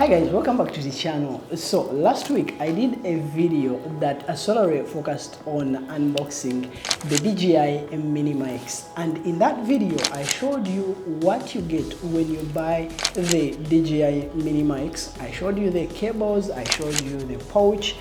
Hi guys, welcome back to the channel. So last week I did a video that solely focused on unboxing the DJI mini mics, and in that video I showed you what you get when you buy the DJI mini mics. I showed you the cables, I showed you the pouch,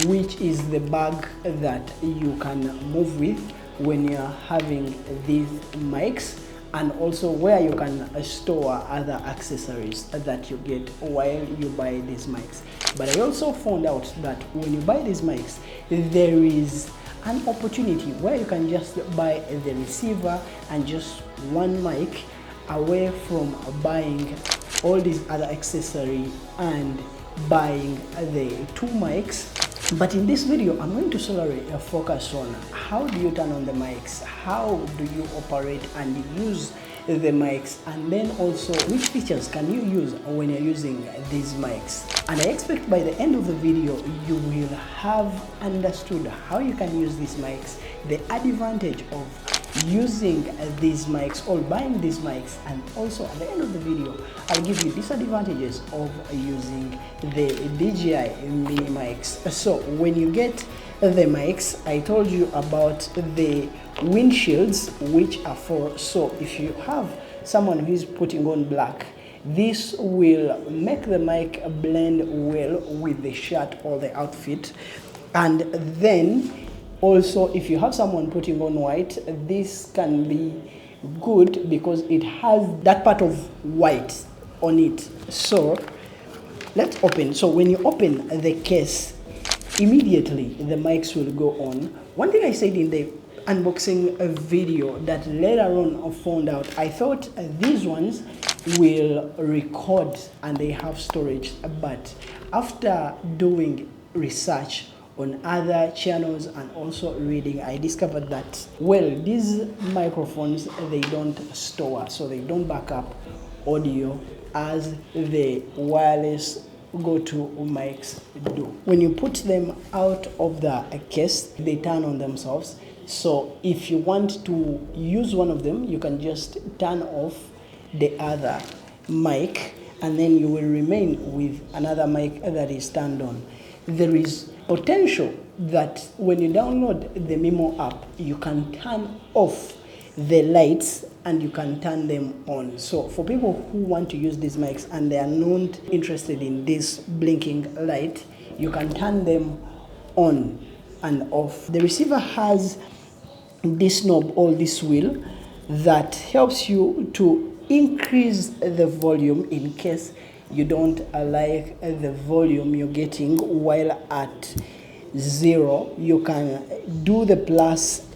which is the bag that you can move with when you're having these mics, and also where you can store other accessories that you get while you buy these mics. But I also found out that when you buy these mics, there is an opportunity where you can just buy the receiver and just one mic away from buying all these other accessories and buying the two mics. But in this video, I'm going to solely focus on how do you turn on the mics, how do you operate and use the mics, and then also which features can you use when you're using these mics. And I expect by the end of the video, you will have understood how you can use these mics, the advantage of using these mics or buying these mics, and also at the end of the video I'll give you disadvantages of using the DJI mini mics. So when you get the mics, I told you about the windshields, which are for, so if you have someone who is putting on black, this will make the mic blend well with the shirt or the outfit. And then also, if you have someone putting on white, this can be good because it has that part of white on it. So let's open. So when you open the case, immediately the mics will go on. One thing I said in the unboxing video that later on I found out, I thought these ones will record and they have storage, but after doing research on other channels and also reading, I discovered that, well, these microphones, they don't store, so they don't back up audio as the wireless go-to mics do. When you put them out of the case, they turn on themselves. So if you want to use one of them, you can just turn off the other mic and then you will remain with another mic that is turned on. There is potential that when you download the Mimo app, you can turn off the lights and you can turn them on. So for people who want to use these mics and they are not interested in this blinking light, you can turn them on and off. The receiver has this knob or this wheel that helps you to increase the volume in case you don't like the volume you're getting while at 0. You can do the plus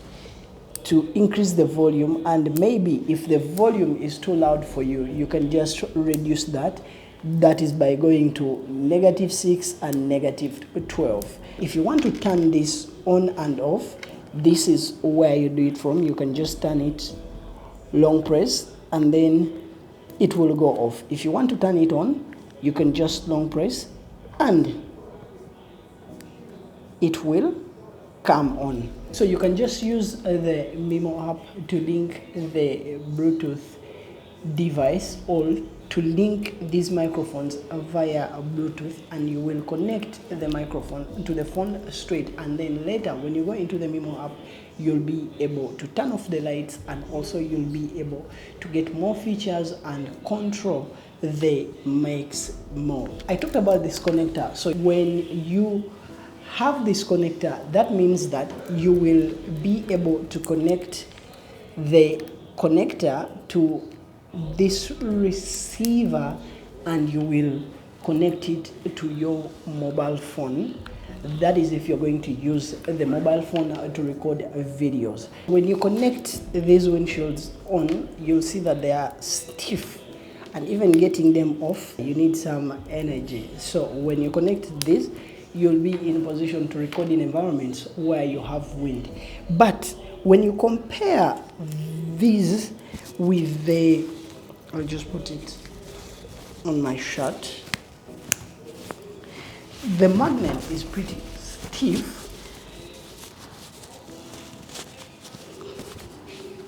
to increase the volume, and maybe if the volume is too loud for you, you can just reduce that. That is by going to -6 and -12. If you want to turn this on and off, this is where you do it from. You can just turn it, long press, and then it will go off. If you want to turn it on, you can just long press and it will come on. So you can just use the Mimo app to link the Bluetooth device or to link these microphones via Bluetooth, and you will connect the microphone to the phone straight, and then later when you go into the Mimo app, you'll be able to turn off the lights, and also you'll be able to get more features and control the mics more. I talked about this connector. So when you have this connector, that means that you will be able to connect the connector to this receiver and you will connect it to your mobile phone. That is if you're going to use the mobile phone to record videos. When you connect these windshields on, you'll see that they are stiff, and even getting them off, you need some energy. So when you connect this, you'll be in a position to record in environments where you have wind. But when you compare these with the, I'll just put it on my shirt, the magnet is pretty stiff.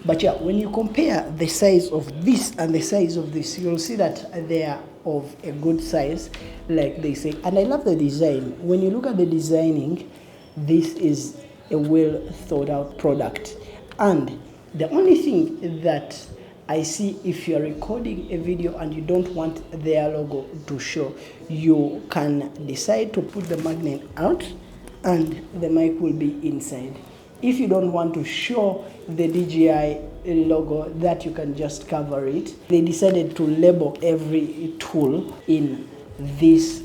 But yeah, when you compare the size of this and the size of this, you'll see that they are of a good size, like they say. And I love the design. When you look at the designing, this is a well thought out product. And the only thing that I see, if you're recording a video and you don't want their logo to show, you can decide to put the magnet out and the mic will be inside. If you don't want to show the DJI logo, that you can just cover it. They decided to label every tool in this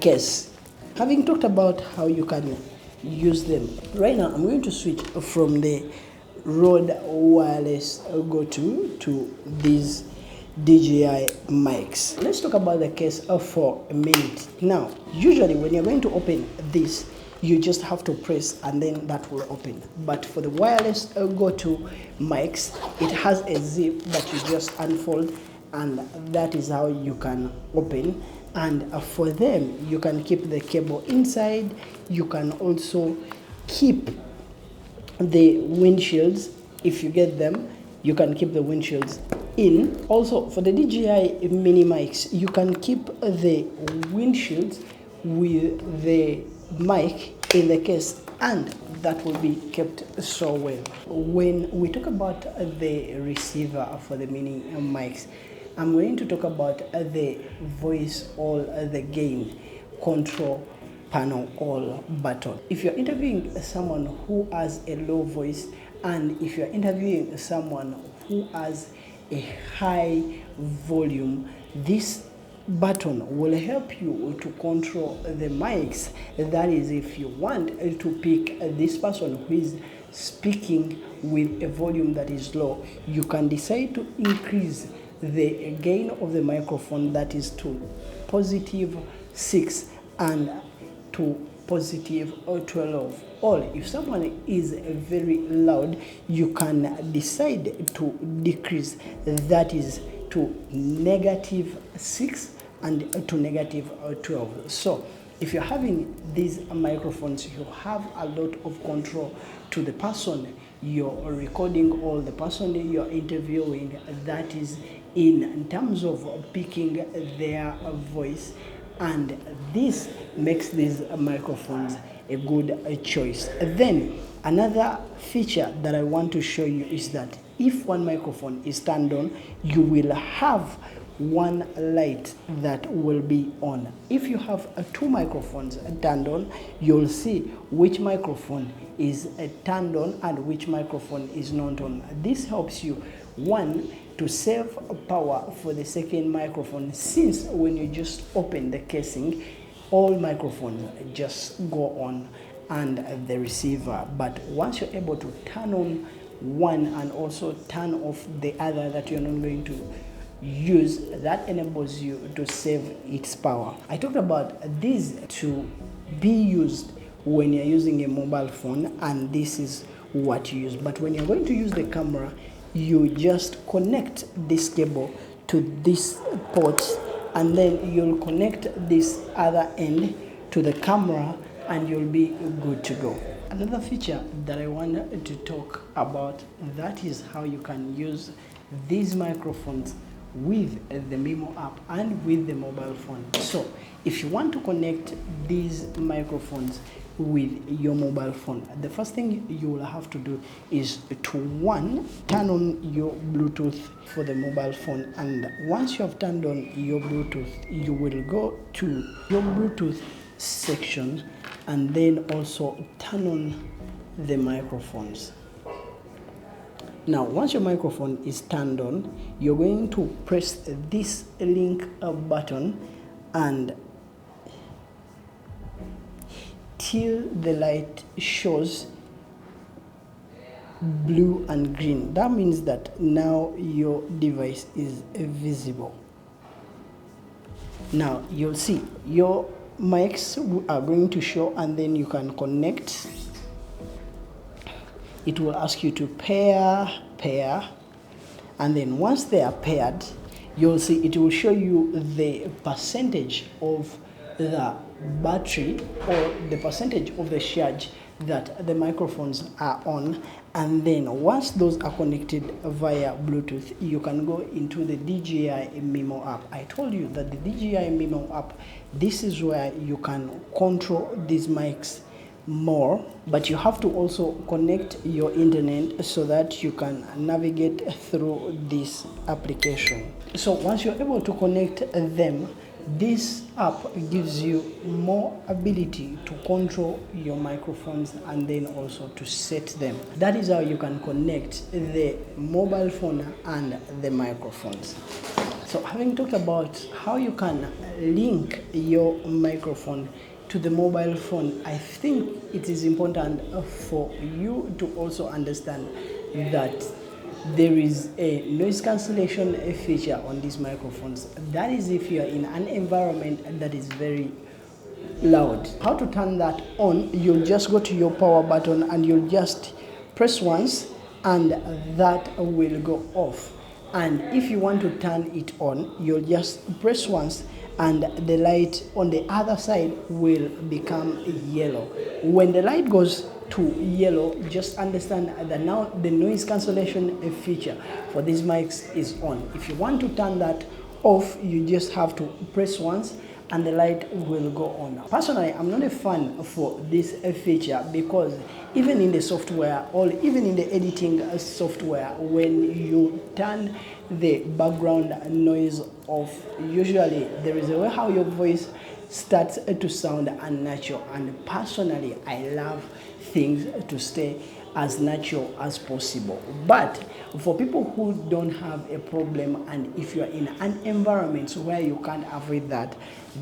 case. Having talked about how you can use them, right now I'm going to switch from the Rode Wireless Go-To to these DJI mics. Let's talk about the case for a minute. Now, usually when you're going to open this, you just have to press and then that will open. But for the Wireless Go-To mics, it has a zip that you just unfold, and that is how you can open. And for them, you can keep the cable inside. You can also keep the windshields. If you get them, you can keep the windshields in. Also, for the DJI mini mics, you can keep the windshields with the mic in the case, and that will be kept so well. When we talk about the receiver for the mini mics, I'm going to talk about the voice or the gain control panel all button. If you're interviewing someone who has a low voice, and if you're interviewing someone who has a high volume, this button will help you to control the mics. That is, if you want to pick this person who is speaking with a volume that is low, you can decide to increase the gain of the microphone, that is to +6 and to +12. Or if someone is very loud, you can decide to decrease, that is to -6 and to -12. So if you're having these microphones, you have a lot of control to the person you're recording or the person you're interviewing, that is in terms of picking their voice, and this makes these microphones a good choice. Then another feature that I want to show you is that if one microphone is turned on, you will have one light that will be on. If you have two microphones turned on, you'll see which microphone is turned on and which microphone is not on. This helps you, one, to save power for the second microphone, since when you just open the casing, all microphones just go on and the receiver. But once you're able to turn on one and also turn off the other that you're not going to use, that enables you to save its power. I talked about these to be used when you're using a mobile phone, and this is what you use. But when you're going to use the camera, you just connect this cable to this port, and then you'll connect this other end to the camera, and you'll be good to go. Another feature that I wanted to talk about, that is how you can use these microphones with the Memo app and with the mobile phone. So if you want to connect these microphones with your mobile phone, the first thing you will have to do is to, one, turn on your Bluetooth for the mobile phone, and once you have turned on your Bluetooth, you will go to your Bluetooth section and then also turn on the microphones. Now, once your microphone is turned on, you're going to press this link button and till the light shows blue and green. That means that now your device is visible. Now you'll see your mics are going to show, and then you can connect. It will ask you to pair, and then once they are paired, you'll see it will show you the percentage of the battery or the percentage of the charge that the microphones are on, And then once those are connected via Bluetooth, you can go into the DJI Memo app. I told you that the DJI Memo app, this is where you can control these mics more, but you have to also connect your internet so that you can navigate through this application. So once you're able to connect them, this app gives you more ability to control your microphones and then also to set them. That is how you can connect the mobile phone and the microphones. So having talked about how you can link your microphone to the mobile phone, I think it is important for you to also understand that there is a noise cancellation feature on these microphones. That is if you are in an environment that is very loud. How to turn that on? You'll just go to your power button and you'll just press once and that will go off. And if you want to turn it on, you'll just press once and the light on the other side will become yellow. When the light goes to yellow, just understand that now the noise cancellation feature for these mics is on. If you want to turn that off, you just have to press once and the light will go on. Personally, I'm not a fan for this feature because even in the software or even in the editing software, when you turn the background noise off, usually there is a way how your voice starts to sound unnatural, and personally I love things to stay as natural as possible. But for people who don't have a problem, and if you're in an environment where you can't avoid that,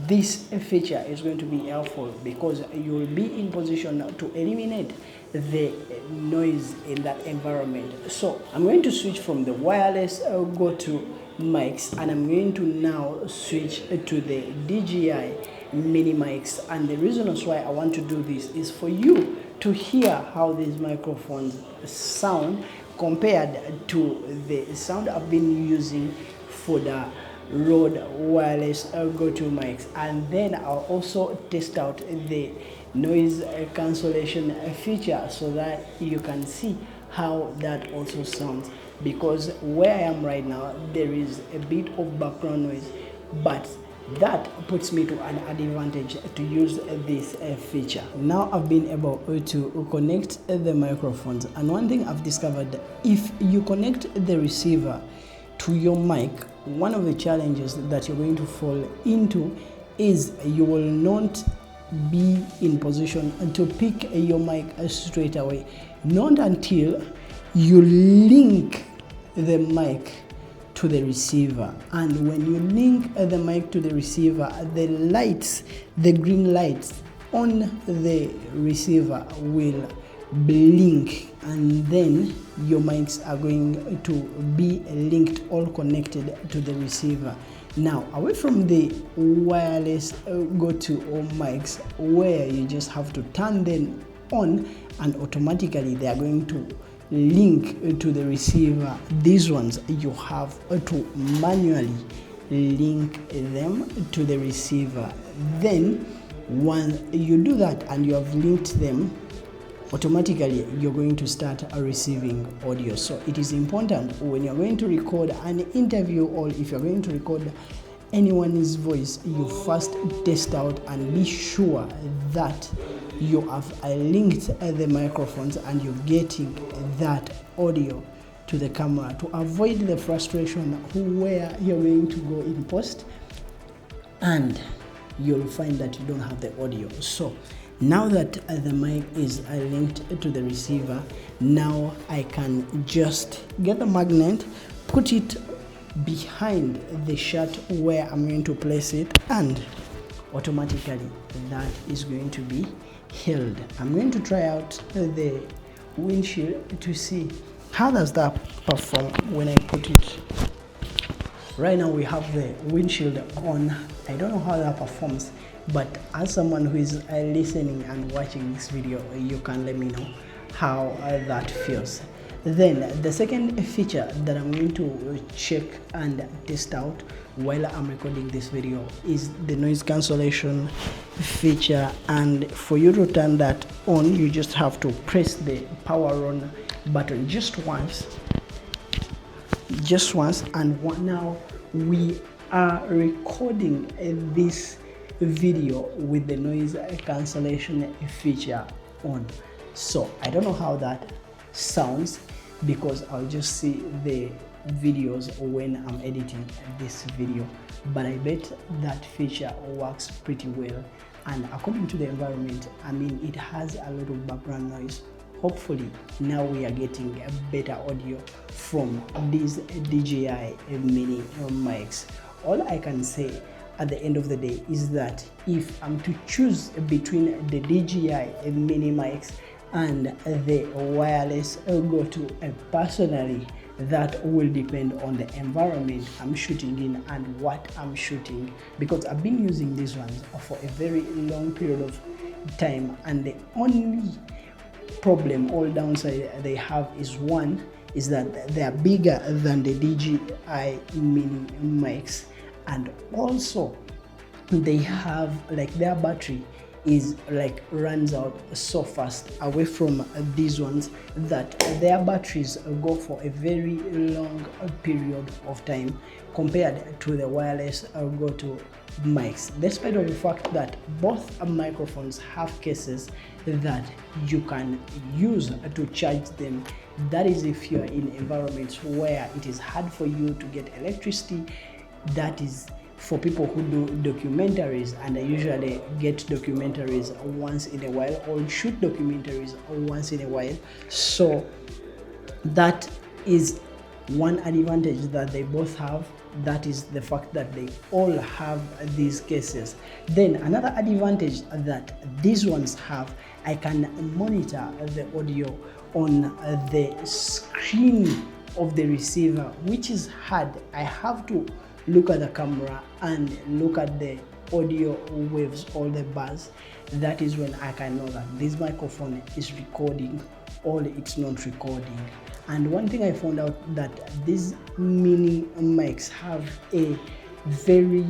this feature is going to be helpful because you'll be in position to eliminate the noise in that environment. So I'm going to switch from the wireless go-to mics and I'm going to now switch to the DJI mini mics. And the reason why I want to do this is for you to hear how these microphones sound compared to the sound I've been using for the Rode wireless go-to mics. And then I'll also test out the noise cancellation feature so that you can see how that also sounds, because where I am right now there is a bit of background noise, but that puts me to an advantage to use this feature. Now I've been able to connect the microphones, and one thing I've discovered, if you connect the receiver to your mic, one of the challenges that you're going to fall into is you will not be in position to pick your mic straight away, not until you link the mic to the receiver. And when you link the mic to the receiver, the lights, the green lights on the receiver will blink, and then your mics are going to be linked, all connected to the receiver. Now, away from the wireless go-to mics where you just have to turn them on and automatically they are going to link to the receiver, these ones you have to manually link them to the receiver. Then when you do that and you have linked them, automatically you're going to start receiving audio. So it is important when you're going to record an interview, or if you're going to record anyone's voice, you first test out and be sure that you have linked the microphones and you're getting that audio to the camera, to avoid the frustration where you're going to go in post and you'll find that you don't have the audio. So now that the mic is linked to the receiver, now I can just get the magnet, put it behind the shirt where I'm going to place it, and automatically that is going to be held. I'm going to try out the windshield to see how does that perform when I put it. Right now we have the windshield on. I don't know how that performs, but as someone who is listening and watching this video, you can let me know how that feels. Then the second feature that I'm going to check and test out while I'm recording this video is the noise cancellation feature. And for you to turn that on, you just have to press the power on button just once, and now we are recording this video with the noise cancellation feature on. So I don't know how that sounds because I'll just see the videos when I'm editing this video, but I bet that feature works pretty well. And according to the environment, I mean, it has a lot of background noise. Hopefully now we are getting a better audio from these DJI mini mics. All I can say at the end of the day is that if I'm to choose between the DJI mini mics and the wireless go-to, personally that will depend on the environment I'm shooting in and what I'm shooting, because I've been using these ones for a very long period of time, and the only problem or downside they have is that they are bigger than the DJI mini mics, and also they have like their battery is like runs out so fast away from these ones that their batteries go for a very long period of time compared to the wireless go-to mics, despite of the fact that both microphones have cases that you can use to charge them. That is if you're in environments where it is hard for you to get electricity. That is for people who do documentaries, and I usually get documentaries once in a while or shoot documentaries once in a while. So that is one advantage that they both have. That is the fact that they all have these cases. Then another advantage that these ones have, I can monitor the audio on the screen of the receiver, which is hard. I have to look at the camera and look at the audio waves or the buzz. That is when I can know that this microphone is recording or it's not recording. And one thing I found out that these mini mics have a very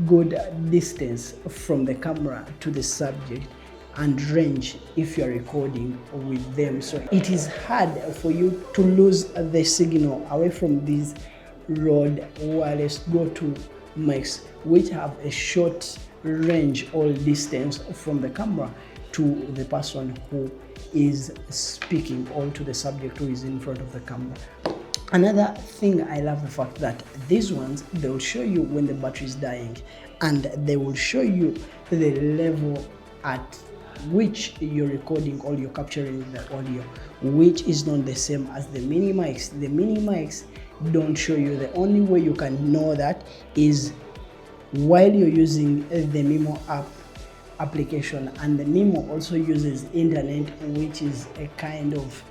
good distance from the camera to the subject and range if you're recording with them. So it is hard for you to lose the signal away from these Rode wireless go-to mics, which have a short range or distance from the camera to the person who is speaking or to the subject who is in front of the camera. Another thing, I love the fact that these ones, they will show you when the battery is dying, and they will show you the level at which you're recording or you're capturing the audio, which is not the same as the mini mics. The mini mics don't show you. The only way you can know that is while you're using the Mimo application, and the Mimo also uses internet, which is a kind of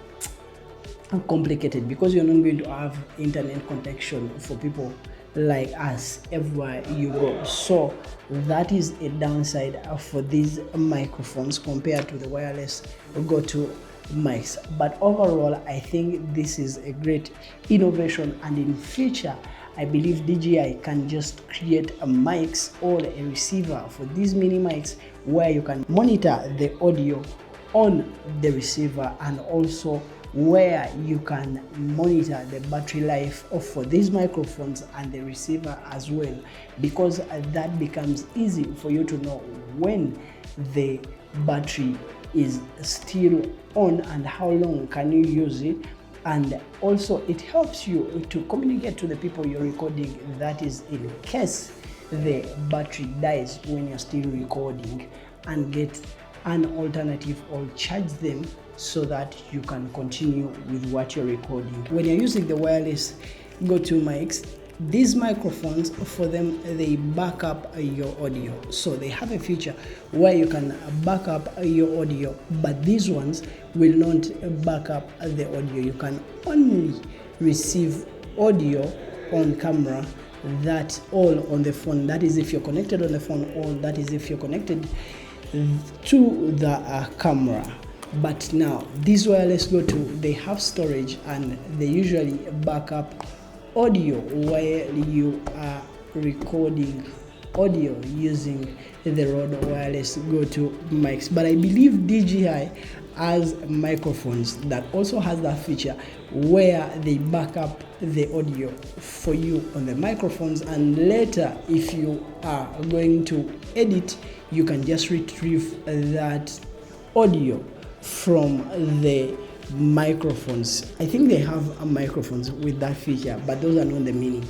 complicated because you're not going to have internet connection for people like us everywhere you go. So that is a downside for these microphones compared to the wireless go-to mics. But overall, I think this is a great innovation, and in future I believe DJI can just create a mics or a receiver for these mini mics where you can monitor the audio on the receiver, and also where you can monitor the battery life for these microphones and the receiver as well, because that becomes easy for you to know when the battery is still on and how long can you use it. And also it helps you to communicate to the people you're recording, that is in case the battery dies when you're still recording, and get an alternative or charge them so that you can continue with what you're recording. When you're using the wireless go-to mics, these microphones, for them, they back up your audio. So they have a feature where you can back up your audio, but these ones will not back up the audio. You can only receive audio on camera, that all on the phone. That is if you're connected on the phone, or that is if you're connected to the camera. But now these wireless go-to, they have storage, and they usually back up audio while you are recording audio using the Rode wireless go-to mics. But I believe DJI has microphones that also has that feature where they back up the audio for you on the microphones, and later if you are going to edit, you can just retrieve that audio from the microphones. I think they have microphones with that feature, but those are not the mini,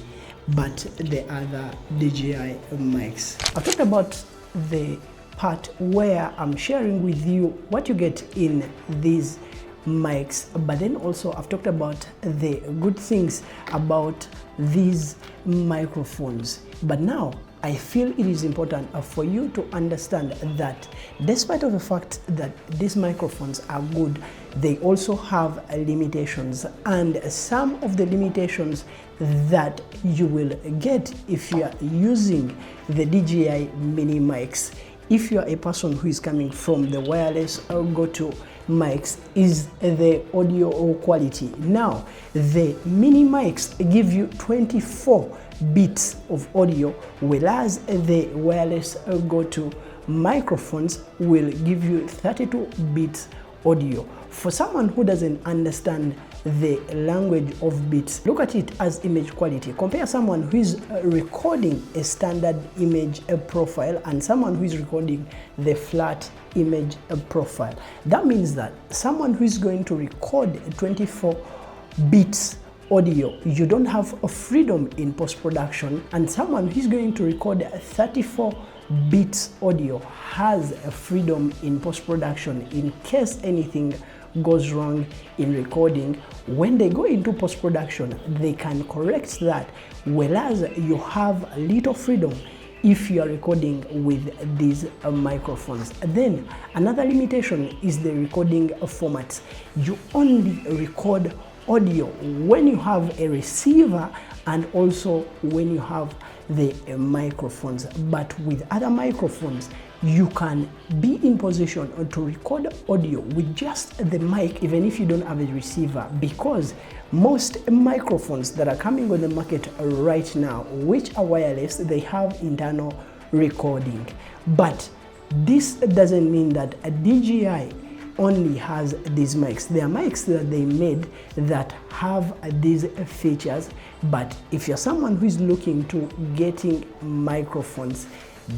but the other DJI mics. I've talked about the part where I'm sharing with you what you get in these mics, but then also I've talked about the good things about these microphones. But now I feel it is important for you to understand that despite of the fact that these microphones are good, they also have limitations, and some of the limitations that you will get if you are using the DJI mini mics, if you are a person who is coming from the wireless go-to mics, is the audio quality. Now, the mini mics give you 24 bits of audio, whereas the wireless go-to microphones will give you 32 bits audio. For someone who doesn't understand the language of bits, look at it as image quality. Compare someone who is recording a standard image profile and someone who is recording the flat image profile. That means that someone who is going to record 24 bits audio, you don't have a freedom in post-production, and someone who's going to record 34 bits audio has a freedom in post-production in case anything goes wrong in recording. When they go into post-production, they can correct that, whereas you have little freedom if you are recording with these microphones. Then another limitation is the recording format. You only record audio when you have a receiver and also when you have the microphones. But with other microphones, you can be in position to record audio with just the mic even if you don't have a receiver, because most microphones that are coming on the market right now, which are wireless, they have internal recording. But this doesn't mean that a DJI only has these mics. There are mics that they made that have these features, but if you're someone who is looking to getting microphones,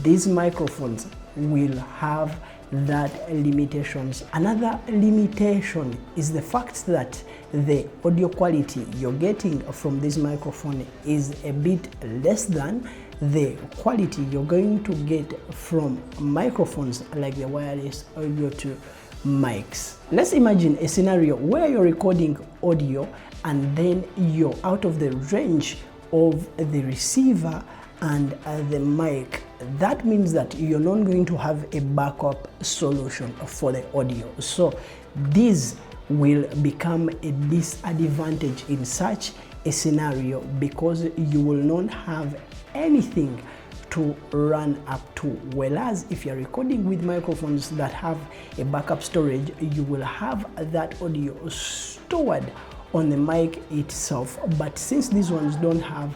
these microphones will have that limitations. Another limitation is the fact that the audio quality you're getting from this microphone is a bit less than the quality you're going to get from microphones like the wireless go-to mics. Let's imagine a scenario where you're recording audio and then you're out of the range of the receiver and the mic. That means that you're not going to have a backup solution for the audio. So this will become a disadvantage in such a scenario, because you will not have anything to run up to. Whereas if you're recording with microphones that have a backup storage, you will have that audio stored on the mic itself. But since these ones don't have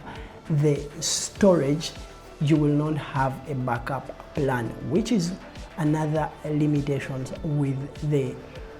the storage, you will not have a backup plan, which is another limitation with the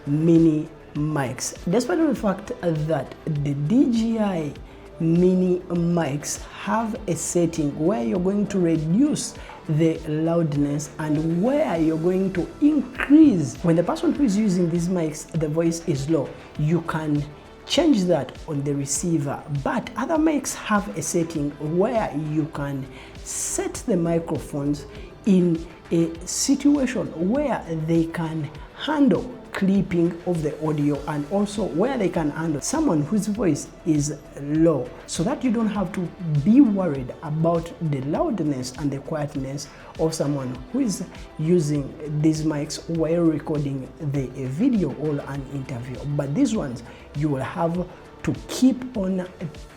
mini mics. Despite the fact that the DJI mini mics have a setting where you're going to reduce the loudness and where you're going to increase, when the person who is using these mics, the voice is low, you can change that on the receiver. But other mics have a setting where you can set the microphones in a situation where they can handle clipping of the audio, and also where they can handle someone whose voice is low, so that you don't have to be worried about the loudness and the quietness of someone who is using these mics while recording the video or an interview. But these ones, you will have to keep on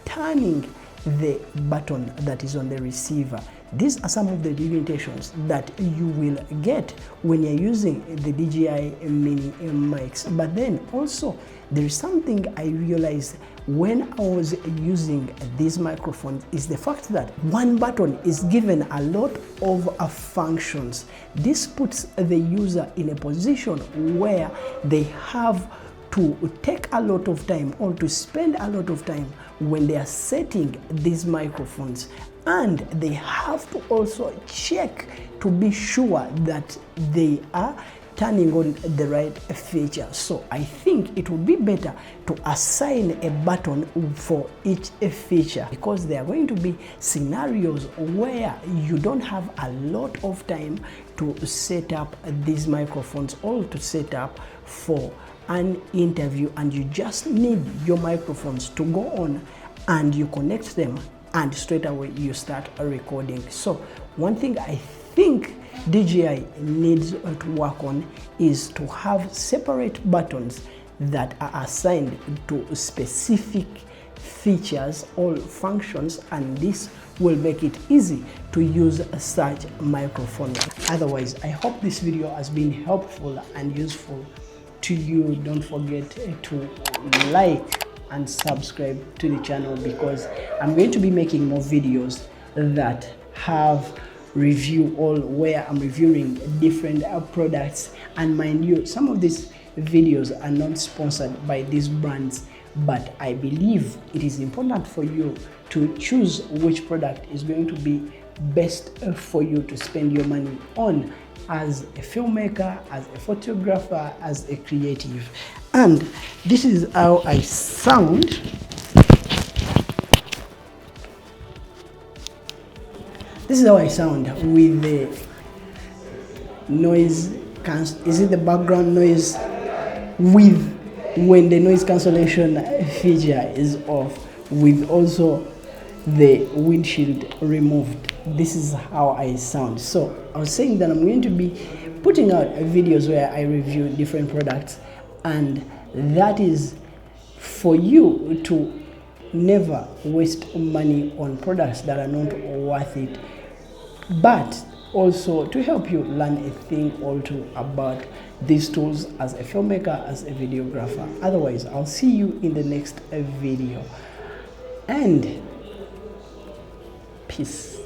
turning the button that is on the receiver. These are some of the limitations that you will get when you're using the DJI mini mics. But then also there is something I realized when I was using these microphones is the fact that one button is given a lot of functions. This puts the user in a position where they have to take a lot of time or to spend a lot of time when they are setting these microphones, and they have to also check to be sure that they are turning on the right feature. So I think it would be better to assign a button for each feature, because there are going to be scenarios where you don't have a lot of time to set up these microphones or to set up for an interview, and you just need your microphones to go on and you connect them and straight away you start recording. So one thing I think DJI needs to work on is to have separate buttons that are assigned to specific features or functions, and this will make it easy to use such microphones. Otherwise, I hope this video has been helpful and useful to you. Don't forget to like and subscribe to the channel, because I'm going to be making more videos that have review, all where I'm reviewing different products. And mind you, some of these videos are not sponsored by these brands, but I believe it is important for you to choose which product is going to be best for you to spend your money on as a filmmaker, as a photographer, as a creative. And this is how I sound. This is how I sound with the noise is it the background noise with when the noise cancellation feature is off, with also the windshield removed. This is how I sound. So I was saying that I'm going to be putting out videos where I review different products, and that is for you to never waste money on products that are not worth it, but also to help you learn a thing or two about these tools as a filmmaker, as a videographer. Otherwise, I'll see you in the next video, and peace.